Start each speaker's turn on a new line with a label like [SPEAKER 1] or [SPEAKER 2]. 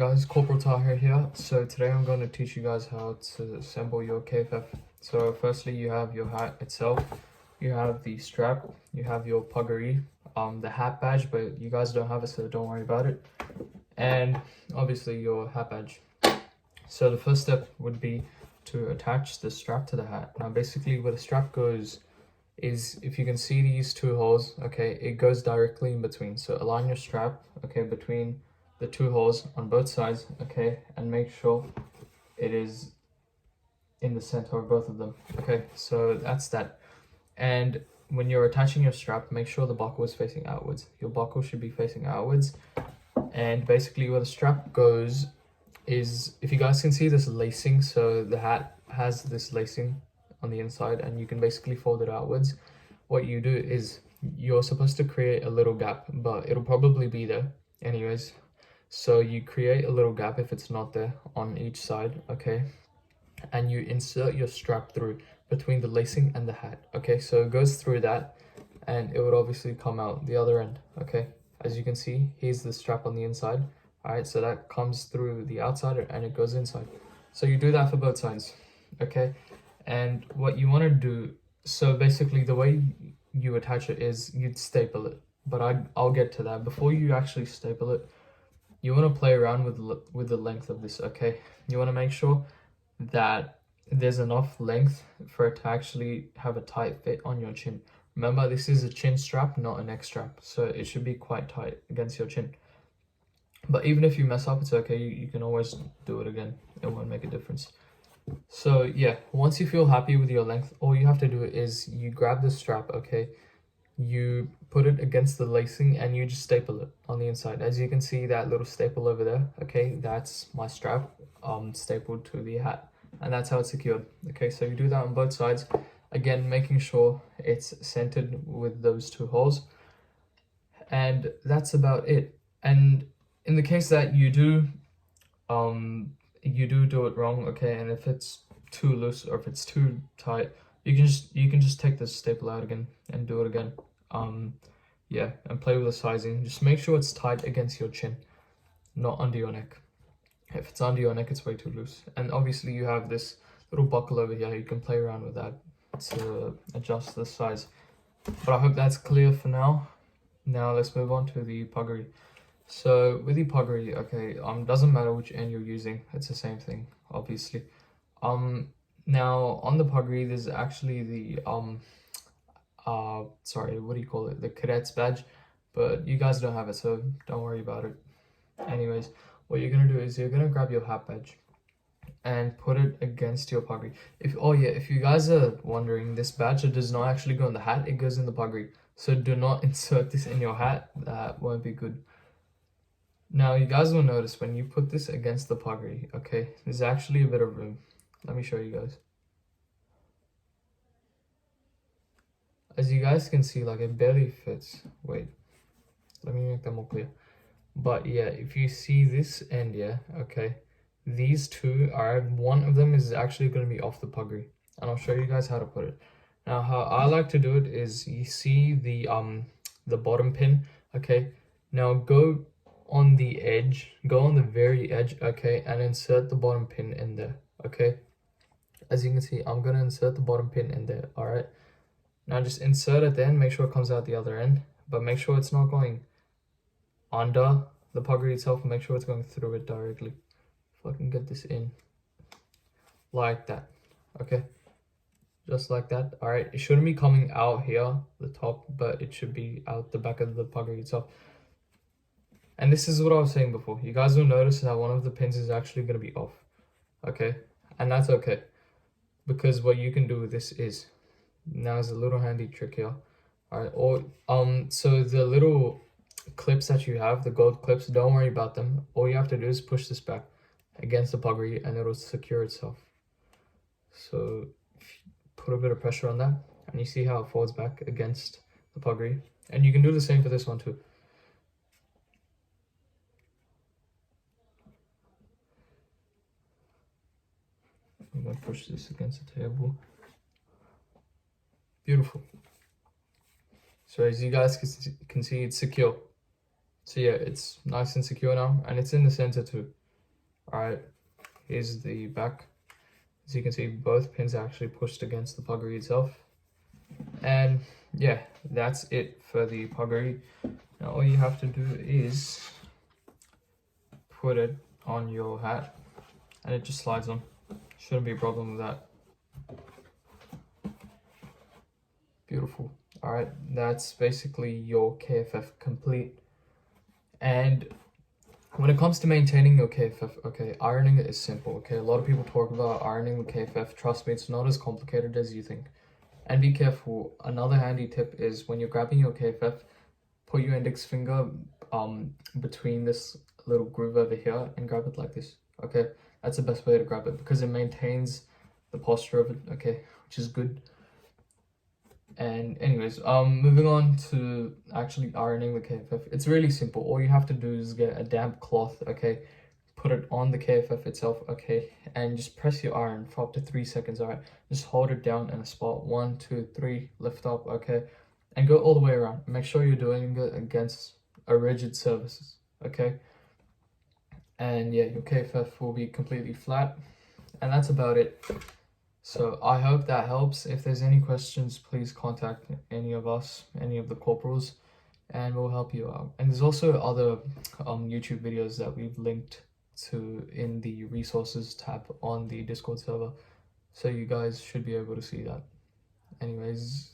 [SPEAKER 1] guys, Corporal Tahir here. So today I'm going to teach you guys how to assemble your KFF. So firstly, you have your hat itself, you have the strap, you have your puggery, the hat badge, but you guys don't have it, so don't worry about it. And obviously your hat badge. So the first step would be to attach the strap to the hat. Now basically where the strap goes is, if you can see these two holes, okay, it goes directly in between. So align your strap, okay, between the two holes on both sides, okay, and make sure it is in the center of both of them. Okay, so that's that. And when you're attaching your strap, make sure the buckle is facing outwards. Your buckle should be facing outwards. And basically where the strap goes is, if you guys can see this lacing, so the hat has this lacing on the inside and you can basically fold it outwards. What you do is you're supposed to create a little gap, but it'll probably be there anyways. So you create a little gap if it's not there on each side, okay? And you insert your strap through between the lacing and the hat, okay? So it goes through that and it would obviously come out the other end, okay? As you can see, here's the strap on the inside. All right, so that comes through the outside and it goes inside. So you do that for both sides, okay? And what you want to do, so basically the way you attach it is you'd staple it, but I'll get to that. Before you actually staple it, you want to play around with the length of this, okay? You want to make sure that there's enough length for it to actually have a tight fit on your chin. Remember, this is a chin strap, not a neck strap, so it should be quite tight against your chin. But even if you mess up, it's okay. You can always do it again. It won't make a difference. So yeah, once you feel happy with your length, all you have to do is you grab the strap, okay? You put it against the lacing and you just staple it on the inside. As you can see, that little staple over there, okay, that's my strap stapled to the hat, and that's how it's secured. Okay, so you do that on both sides, again making sure it's centered with those two holes, and that's about it. And in the case that you do it wrong, okay, and if it's too loose or if it's too tight, you can just take the staple out again and do it again. Yeah, and play with the sizing. Just make sure it's tight against your chin, not under your neck. If it's under your neck, it's way too loose. And obviously you have this little buckle over here. You can play around with that to adjust the size. But I hope that's clear for now. Now let's move on to the puggery. So with the puggery, okay, doesn't matter which end you're using, it's the same thing, obviously. Now on the puggery, there's actually the sorry, what do you call it? The cadet's badge, but you guys don't have it, so don't worry about it. Anyways, what you're gonna do is you're gonna grab your hat badge and put it against your puggery. If you guys are wondering, this badge does not actually go in the hat, it goes in the puggery. So do not insert this in your hat, that won't be good. Now you guys will notice when you put this against the puggery, okay, there's actually a bit of room. Let me show you guys. As you guys can see, like, it barely fits. Wait, let me make that more clear. But yeah, if you see this end, yeah, okay, these two are, one of them is actually going to be off the puggery, and I'll show you guys how to put it. Now how I like to do it is, you see the bottom pin, okay, now go on the edge, go on the very edge, okay, and insert the bottom pin in there, okay? As you can see, I'm gonna insert the bottom pin in there. All right, now just insert it then, make sure it comes out the other end, but make sure it's not going under the puggery itself, make sure it's going through it directly. If I can get this in like that, okay, just like that. All right, it shouldn't be coming out here the top, but it should be out the back of the puggery itself. And this is what I was saying before, you guys will notice that one of the pins is actually going to be off, okay, and that's okay, because what you can do with this is, now is a little handy trick here. All right, or so the little clips that you have, the gold clips, don't worry about them. All you have to do is push this back against the puggery and it'll secure itself. So put a bit of pressure on that and you see how it folds back against the puggery, and you can do the same for this one too. I'm gonna push this against the table. Beautiful. So as you guys can see, it's secure. So yeah, it's nice and secure now, and it's in the center too. All right, here's the back. As you can see, both pins are actually pushed against the puggery itself. And yeah, that's it for the puggery. Now all you have to do is put it on your hat and it just slides on. Shouldn't be a problem with that. Beautiful. All right, that's basically your KFF complete. And when it comes to maintaining your KFF, okay, ironing it is simple, okay? A lot of people talk about ironing the KFF. Trust me, it's not as complicated as you think. And be careful. Another handy tip is when you're grabbing your KFF, put your index finger between this little groove over here and grab it like this, okay? That's the best way to grab it because it maintains the posture of it, okay, which is good. And anyways, moving on to actually ironing the KFF. It's really simple. All you have to do is get a damp cloth, okay? Put it on the KFF itself, okay? And just press your iron for up to 3 seconds, all right? Just hold it down in a spot. 1, 2, 3, lift up, okay? And go all the way around. Make sure you're doing it against a rigid surface, okay? And yeah, your KFF will be completely flat. And that's about it. So I hope that helps. If there's any questions, please contact any of us, any of the corporals, and we'll help you out. And there's also other YouTube videos that we've linked to in the resources tab on the Discord server. So you guys should be able to see that. Anyways,